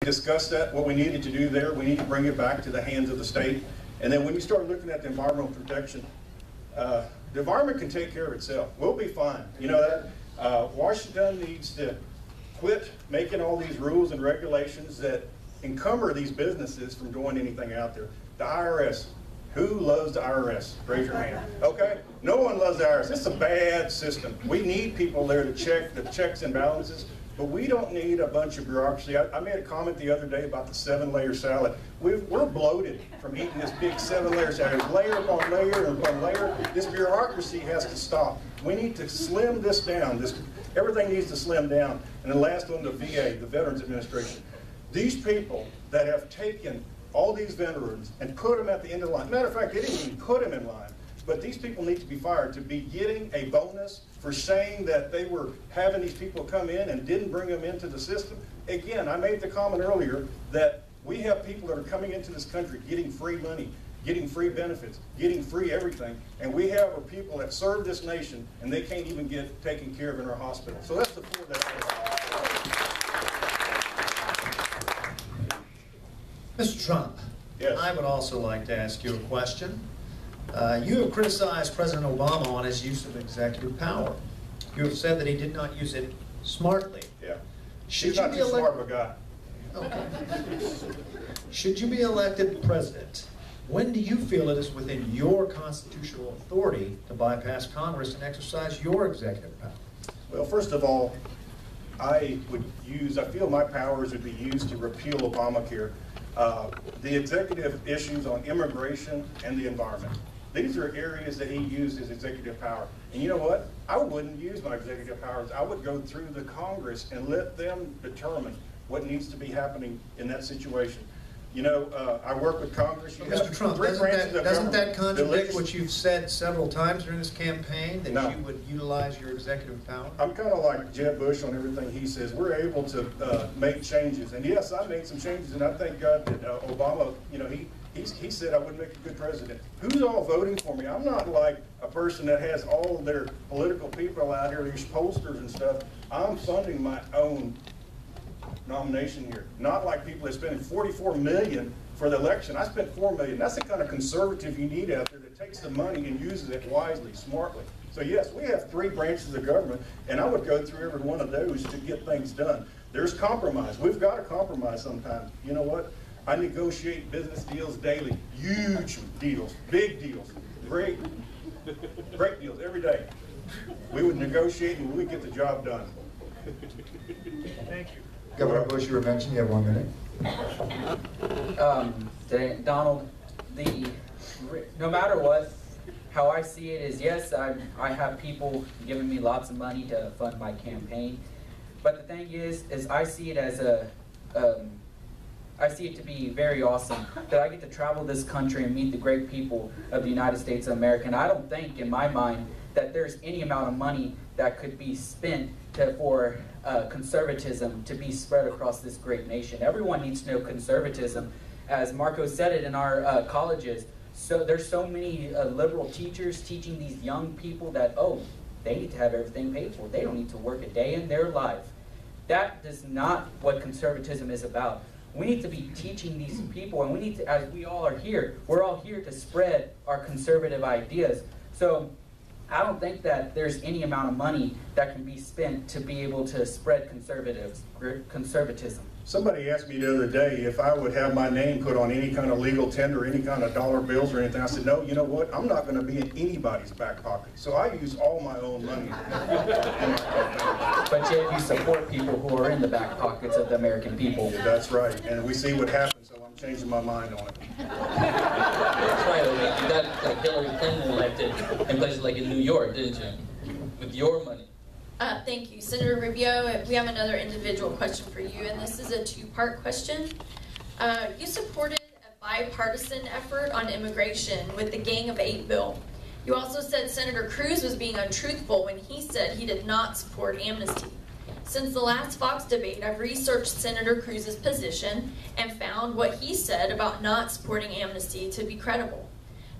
discussed that, what we needed to do there. We need to bring it back to the hands of the state. And then when you start looking at the environmental protection, the environment can take care of itself. We'll be fine. You know that? Washington needs to quit making all these rules and regulations that encumber these businesses from doing anything out there. The IRS. Who loves the IRS? Raise your hand. Okay? No one loves the IRS. It's a bad system. We need people there to check the checks and balances, but we don't need a bunch of bureaucracy. I made a comment the other day about the 7-layer salad. We're bloated from eating this big 7-layer salad. Layer upon layer upon layer. This bureaucracy has to stop. We need to slim this down. Everything needs to slim down. And the last one, the VA, the Veterans Administration. These people that have taken all these veterans and put them at the end of the line. Matter of fact, they didn't even put them in line. But these people need to be fired to be getting a bonus for saying that they were having these people come in and didn't bring them into the system. Again, I made the comment earlier that we have people that are coming into this country getting free money, getting free benefits, getting free everything, and we have people that serve this nation and they can't even get taken care of in our hospital. So that's the floor that Mr. Trump, yes. I would also like to ask you a question. You have criticized President Obama on his use of executive power. You have said that he did not use it smartly. Yeah. Should He's you not be too smart of a guy. Okay. Should you be elected president, when do you feel it is within your constitutional authority to bypass Congress and exercise your executive power? Well, first of all, I feel my powers would be used to repeal Obamacare. The executive issues on immigration and the environment. These are areas that he used his executive power. And you know what? I wouldn't use my executive powers. I would go through the Congress and let them determine what needs to be happening in that situation. You know, I work with Congress. Mr. Trump, doesn't that contradict what you've said several times during this campaign, that you would utilize your executive power? I'm kind of like Jeb Bush on everything he says. We're able to make changes. And yes, I made some changes, and I thank God that Obama, you know, he said I would make a good president. Who's all voting for me? I'm not like a person that has all their political people out here, these posters and stuff. I'm funding my own nomination here. Not like people that spending $44 million for the election. I spent $4 million. That's the kind of conservative you need out there that takes the money and uses it wisely, smartly. So yes, we have 3 branches of government, and I would go through every one of those to get things done. There's compromise. We've got to compromise sometimes. You know what? I negotiate business deals daily. Huge deals, big deals, great deals every day. We would negotiate and we would get the job done. Thank you. Governor Bush, you were mentioned. You have 1 minute. Donald, no matter what, how I see it is, yes, I have people giving me lots of money to fund my campaign, but the thing is I see it as I see it to be very awesome that I get to travel this country and meet the great people of the United States of America. And I don't think, in my mind, that there's any amount of money that could be spent for conservatism to be spread across this great nation. Everyone needs to know conservatism. As Marco said it in our colleges, so there's so many liberal teachers teaching these young people that, oh, they need to have everything paid for. They don't need to work a day in their life. That is not what conservatism is about. We need to be teaching these people, and we need to, as we all are here, we're all here to spread our conservative ideas. So I don't think that there's any amount of money that can be spent to be able to spread conservatism. Somebody asked me the other day if I would have my name put on any kind of legal tender, any kind of dollar bills or anything. I said, no, you know what? I'm not going to be in anybody's back pocket. So I use all my own money. But yet you support people who are in the back pockets of the American people. Yeah, that's right. And we see what happens, so I'm changing my mind on it. That's right. You got like Hillary Clinton elected in places like in New York, didn't you? With your money. Thank you. Senator Rubio, we have another individual question for you, and this is a 2-part question. You supported a bipartisan effort on immigration with the Gang of 8 bill. You also said Senator Cruz was being untruthful when he said he did not support amnesty. Since the last Fox debate, I've researched Senator Cruz's position and found what he said about not supporting amnesty to be credible.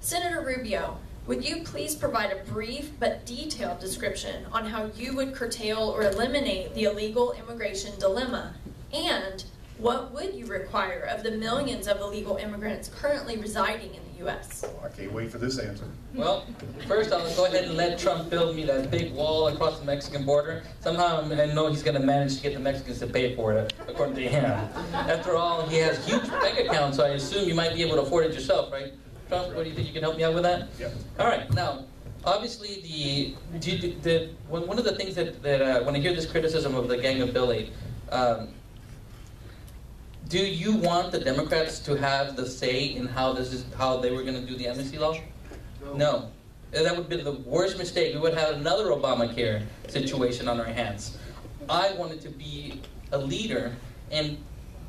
Senator Rubio, would you please provide a brief but detailed description on how you would curtail or eliminate the illegal immigration dilemma? And what would you require of the millions of illegal immigrants currently residing in the U.S.? I can't wait for this answer. Well, first I'll go ahead and let Trump build me that big wall across the Mexican border. Somehow I know he's going to manage to get the Mexicans to pay for it, according to him. After all, he has huge bank accounts, so I assume you might be able to afford it yourself, right? Trump, what do you think? You can help me out with that? Yeah. All right. Now, obviously, one of the things that when I hear this criticism of the Gang of Billy, do you want the Democrats to have the say in how they were going to do the amnesty law? No. That would be the worst mistake. We would have another Obamacare situation on our hands. I wanted to be a leader and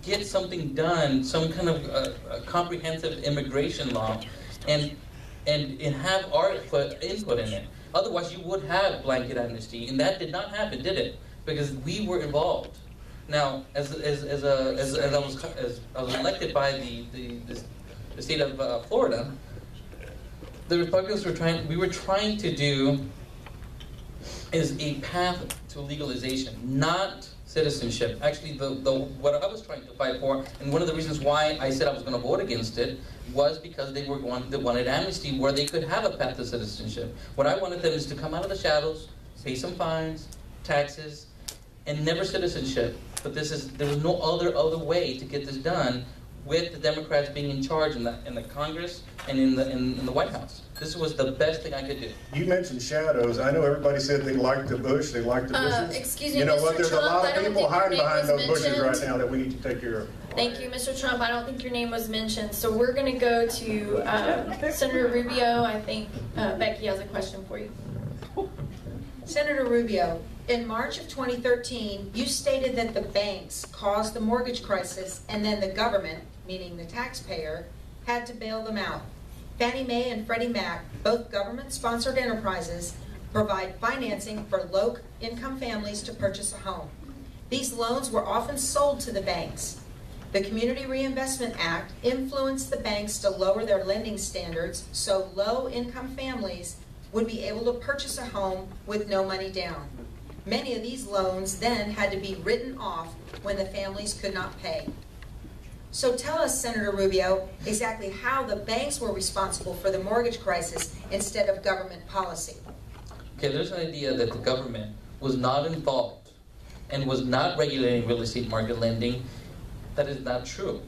get something done, some kind of a comprehensive immigration law, and have our input in it. Otherwise, you would have blanket amnesty, and that did not happen, did it? Because we were involved. Now, as I was elected by the state of Florida, the Republicans we were trying to do is a path to legalization, not citizenship. Actually, what I was trying to fight for, and one of the reasons why I said I was going to vote against it, was because they wanted amnesty where they could have a path to citizenship. What I wanted them is to come out of the shadows, pay some fines, taxes, and never citizenship. But there was no other way to get this done with the Democrats being in charge in the Congress and in the White House. This was the best thing I could do. You mentioned shadows. I know everybody said they liked the bush, they liked the bushes. Excuse me, you know Mr. what? There's Trump, a lot I of don't people think your hiding name behind was those bushes mentioned. right now that we need to take care of. Thank you, Mr. Trump. I don't think your name was mentioned. So we're going to go to Senator Rubio. I think Becky has a question for you. Senator Rubio, in March of 2013, you stated that the banks caused the mortgage crisis and then the government, meaning the taxpayer, had to bail them out. Fannie Mae and Freddie Mac, both government-sponsored enterprises, provide financing for low-income families to purchase a home. These loans were often sold to the banks. The Community Reinvestment Act influenced the banks to lower their lending standards so low-income families would be able to purchase a home with no money down. Many of these loans then had to be written off when the families could not pay. So tell us, Senator Rubio, exactly how the banks were responsible for the mortgage crisis instead of government policy. Okay, there's an idea that the government was not involved and was not regulating real estate market lending. That is not true.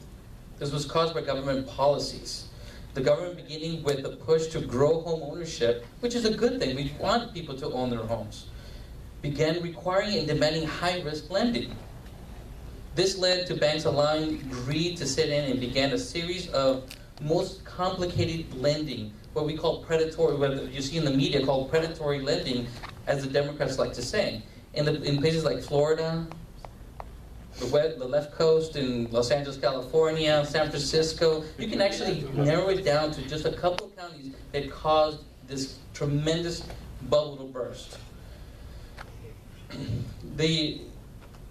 This was caused by government policies. The government, beginning with the push to grow home ownership, which is a good thing, we want people to own their homes, began requiring and demanding high-risk lending. This led to banks allowing greed to sit in and began a series of most complicated lending, what we call predatory, what you see in the media called predatory lending, as the Democrats like to say. In places like Florida, the left coast, in Los Angeles, California, San Francisco, you can actually narrow it down to just a couple of counties that caused this tremendous bubble to burst.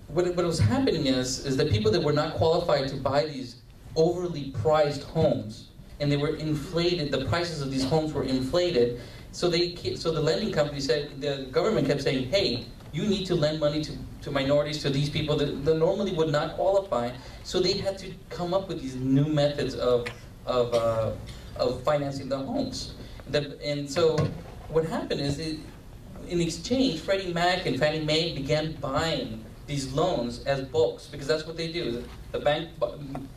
What was happening is that people that were not qualified to buy these overly priced homes, and they were inflated, the prices of these homes were inflated, so the lending company said, the government kept saying, hey, you need to lend money to minorities, to these people that normally would not qualify, so they had to come up with these new methods of financing their homes. And so what happened is, in exchange, Freddie Mac and Fannie Mae began buying these loans as bulks, because that's what they do. The bank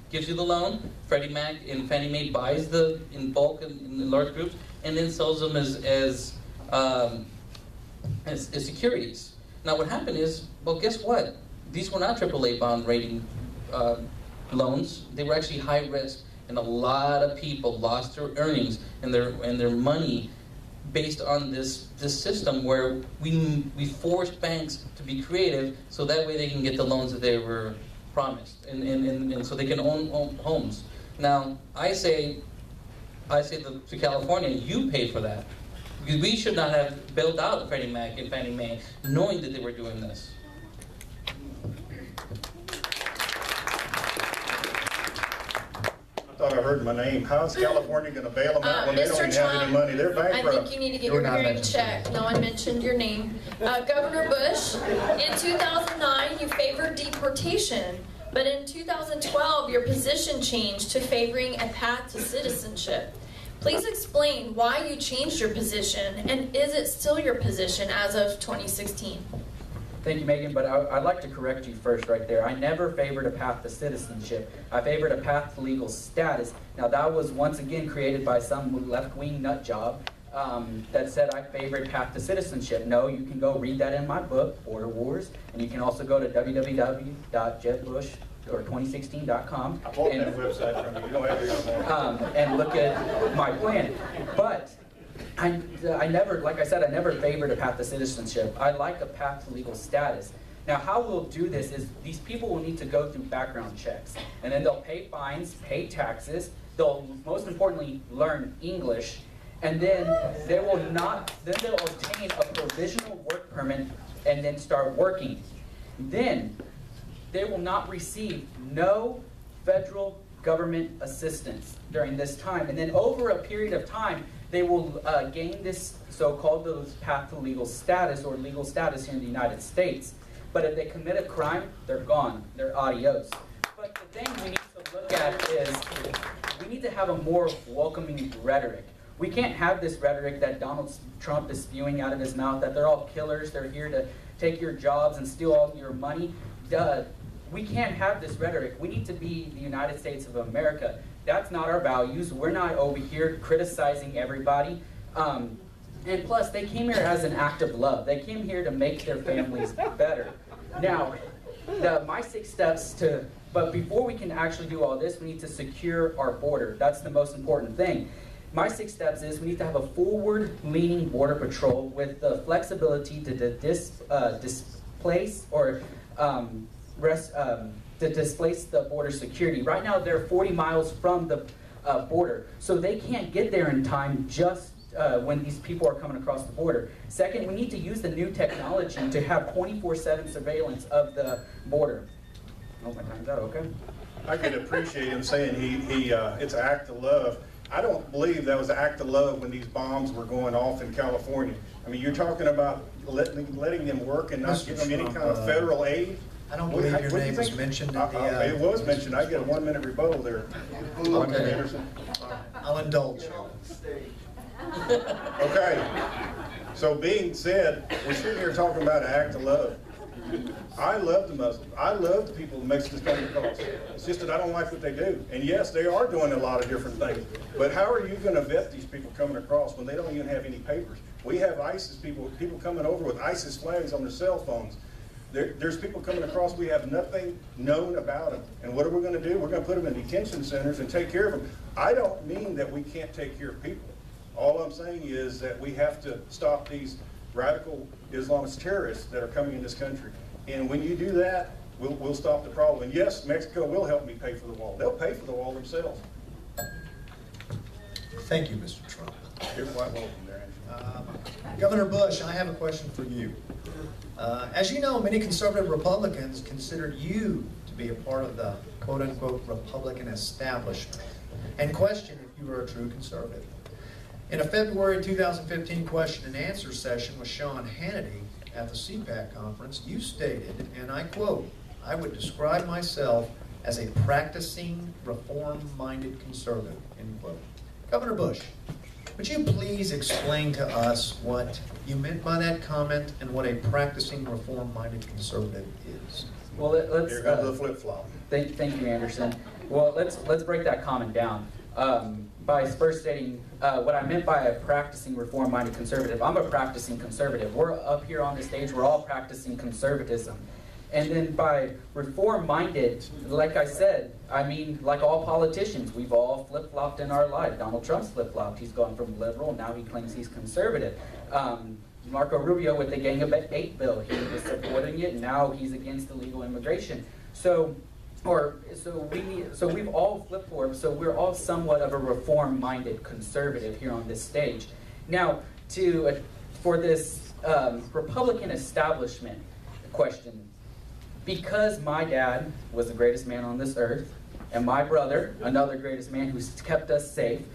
gives you the loan, Freddie Mac and Fannie Mae buys in bulk in large groups, and then sells them as securities. Now what happened is, well, guess what? These were not AAA bond rating loans. They were actually high risk, and a lot of people lost their earnings and their money based on this system where we forced banks to be creative so that way they can get the loans that they were promised, and so they can own homes. Now I say to California, you pay for that, because we should not have bailed out Freddie Mac and Fannie Mae knowing that they were doing this. I thought I heard my name. How's California going to bail them out when they don't even have any money? They're I bankrupt. think you need to get your hearing checked. No one mentioned your name. Governor Bush, in 2009, you favored deportation, But in 2012, your position changed to favoring a path to citizenship. Please explain why you changed your position, and is it still your position as of 2016? Thank you, Megan, but I'd like to correct you first right there. I never favored a path to citizenship. I favored a path to legal status. Now, that was once again created by some left-wing nut job that said I favored path to citizenship. No, you can go read that in my book, Border Wars, and you can also go to www.jebbush2016.com. I bought that website from you. You don't have to go more. And look at my plan. But I never, like I said, I never favored a path to citizenship. I like a path to legal status. Now, how we'll do this is these people will need to go through background checks, and then they'll pay fines, pay taxes. They'll, most importantly, learn English, and then they'll obtain a provisional work permit and then start working. Then they will not receive no federal government assistance during this time, and then over a period of time, they will gain this so-called path to legal status or legal status here in the United States. But if they commit a crime, they're gone. They're adios. But the thing we need to look at is we need to have a more welcoming rhetoric. We can't have this rhetoric that Donald Trump is spewing out of his mouth, that they're all killers, they're here to take your jobs and steal all your money. We can't have this rhetoric. We need to be the United States of America. That's not our values. We're not over here criticizing everybody. And plus, they came here as an act of love. They came here to make their families better. Now, my 6 steps to, but before we can actually do all this, we need to secure our border. That's the most important thing. My 6 steps is we need to have a forward-leaning border patrol with the flexibility to displace or to displace the border security. Right now, they're 40 miles from the border, so they can't get there in time just when these people are coming across the border. Second, we need to use the new technology to have 24/7 surveillance of the border. Oh, my time's out, okay. I could appreciate him saying it's an act of love. I don't believe that was an act of love when these bombs were going off in California. I mean, you're talking about letting them work and not giving them any kind of federal aid. I don't believe your name was mentioned in the... It was mentioned. I get a 1-minute rebuttal there. Okay. Anderson. I'll indulge you. Okay. So being said, we're sitting here talking about an act of love. I love the Muslims. I love the people that makes this country cross. It's just that I don't like what they do. And yes, they are doing a lot of different things. But how are you going to vet these people coming across when they don't even have any papers? We have ISIS people coming over with ISIS flags on their cell phones. There's people coming across, we have nothing known about them. And what are we going to do? We're going to put them in detention centers and take care of them. I don't mean that we can't take care of people. All I'm saying is that we have to stop these radical Islamist terrorists that are coming in this country. And when you do that, we'll stop the problem. And yes, Mexico will help me pay for the wall. They'll pay for the wall themselves. Thank you, Mr. Trump. You're quite welcome there, Andrew. Governor Bush, I have a question for you. As you know, many conservative Republicans considered you to be a part of the quote-unquote Republican establishment and question if you were a true conservative. In a February 2015 question and answer session with Sean Hannity at the CPAC conference, you stated, and I quote, "I would describe myself as a practicing reform-minded conservative," end quote. Governor Bush, would you please explain to us what you meant by that comment and what a practicing reform-minded conservative is? Well, let's... Here goes the flip-flop. Thank you, Anderson. Well, let's break that comment down. By first stating what I meant by a practicing reform-minded conservative. I'm a practicing conservative. We're up here on the stage, we're all practicing conservatism. And then by reform-minded, like I said, I mean, like all politicians, we've all flip-flopped in our life. Donald Trump's flip-flopped. He's gone from liberal, now he claims he's conservative. Marco Rubio with the Gang of 8 bill, he was supporting it, now he's against illegal immigration. So we've all flip-flopped, so we're all somewhat of a reform-minded conservative here on this stage. Now, for this Republican establishment question, because my dad was the greatest man on this earth, and my brother, another greatest man who's kept us safe,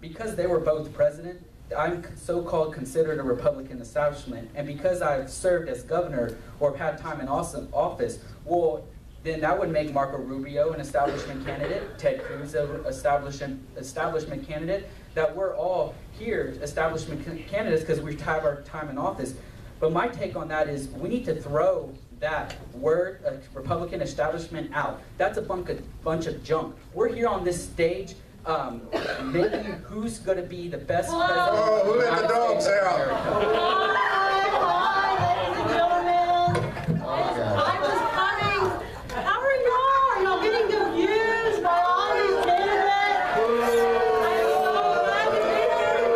because they were both president, I'm so-called considered a Republican establishment, and because I've served as governor or have had time in office, well, then that would make Marco Rubio an establishment candidate, Ted Cruz an establishment candidate, that we're all here establishment candidates because we have our time in office. But my take on that is we need to throw that word, Republican establishment, out. That's a bunch of junk. We're here on this stage making who's going to be the best president. Oh, who let the dogs out? Hi, ladies and gentlemen. I was coming. How are y'all? Y'all getting confused by all these candidates? I'm so glad to be here.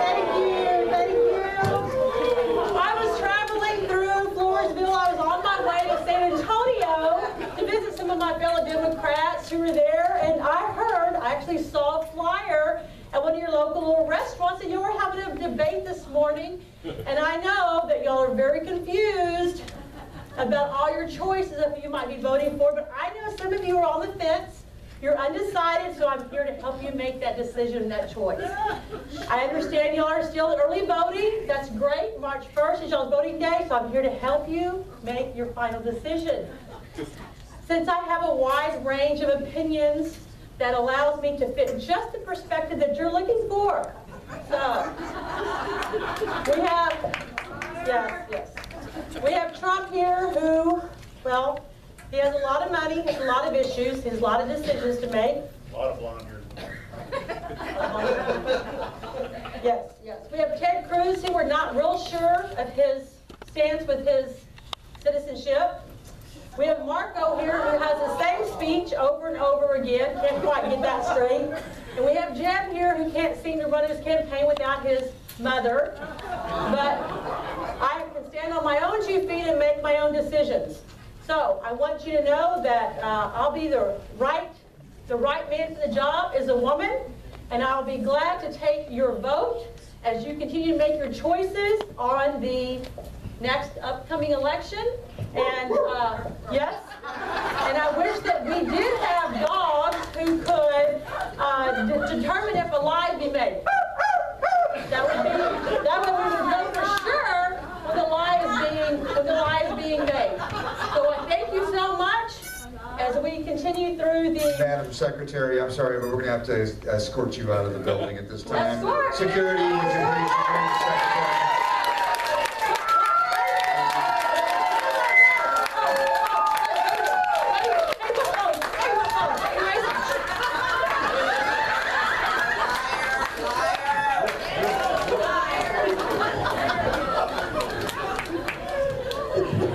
Thank you. I was traveling through Floresville. I was on my way to San Antonio to visit some of my fellow Democrats who were there, and I actually saw a flyer at one of your local little restaurants, and you were having a debate this morning, and I know that y'all are very confused about all your choices of who you might be voting for, but I know some of you are on the fence, you're undecided, so I'm here to help you make that decision and that choice. I understand y'all are still early voting, that's great, March 1st is y'all's voting day, so I'm here to help you make your final decision. Since I have a wide range of opinions that allows me to fit just the perspective that you're looking for. So, we have Trump here who, well, he has a lot of money, has a lot of issues, he has a lot of decisions to make. A lot of blonde hair. Yes. We have Ted Cruz, who we're not real sure of his stance with his citizenship. We have Marco here who has the same speech over and over again, can't quite get that straight. And we have Jeb here who can't seem to run his campaign without his mother. But I can stand on my own 2 feet and make my own decisions. So I want you to know that I'll be the right man for the job as a woman, and I'll be glad to take your vote as you continue to make your choices on the next upcoming election. And yes, and I wish that we did have dogs who could determine if a lie be made. That way we would know for sure when the lie is being made. So I thank you so much as we continue through the. Madam Secretary, I'm sorry, but we're going to have to escort you out of the building at this time. Security, would you please join the Secretary?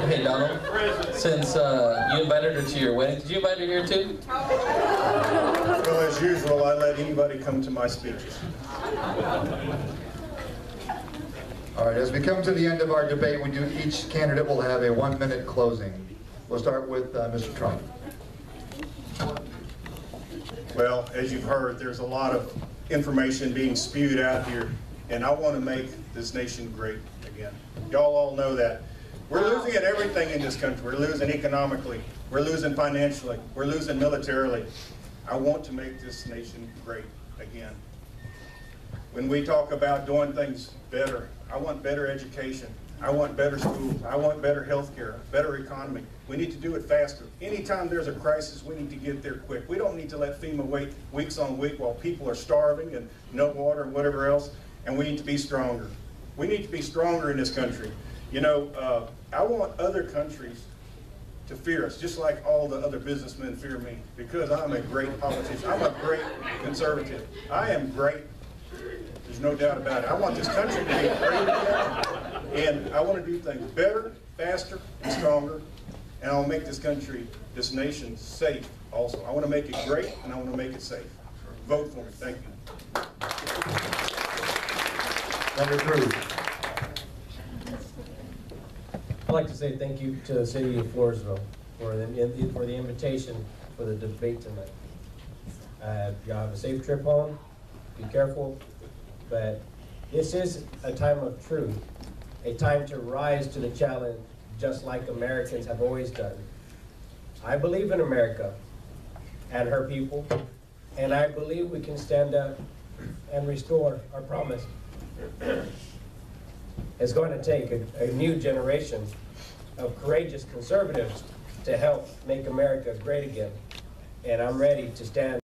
Hey, Donald, since you invited her to your wedding, did you invite her here too? Well, as usual, I let anybody come to my speeches. All right, as we come to the end of our debate, each candidate will have a 1-minute closing. We'll start with Mr. Trump. Well, as you've heard, there's a lot of information being spewed out here, and I want to make this nation great again. Y'all all know that. We're losing at everything in this country. We're losing economically. We're losing financially. We're losing militarily. I want to make this nation great again. When we talk about doing things better, I want better education. I want better schools. I want better health care, better economy. We need to do it faster. Anytime there's a crisis, we need to get there quick. We don't need to let FEMA wait weeks on week while people are starving and no water and whatever else, and we need to be stronger. We need to be stronger in this country. You know, I want other countries to fear us, just like all the other businessmen fear me, because I'm a great politician. I'm a great conservative. I am great. There's no doubt about it. I want this country to be great again, and I want to do things better, faster, and stronger, and I'll make this country, this nation, safe also. I want to make it great, and I want to make it safe. Vote for me. Thank you. Senator Cruz. I'd like to say thank you to the city of Floresville for the invitation for the debate tonight. Y'all have a safe trip home. Be careful. But this is a time of truth, a time to rise to the challenge, just like Americans have always done. I believe in America and her people, and I believe we can stand up and restore our promise. It's going to take a new generation of courageous conservatives to help make America great again. And I'm ready to stand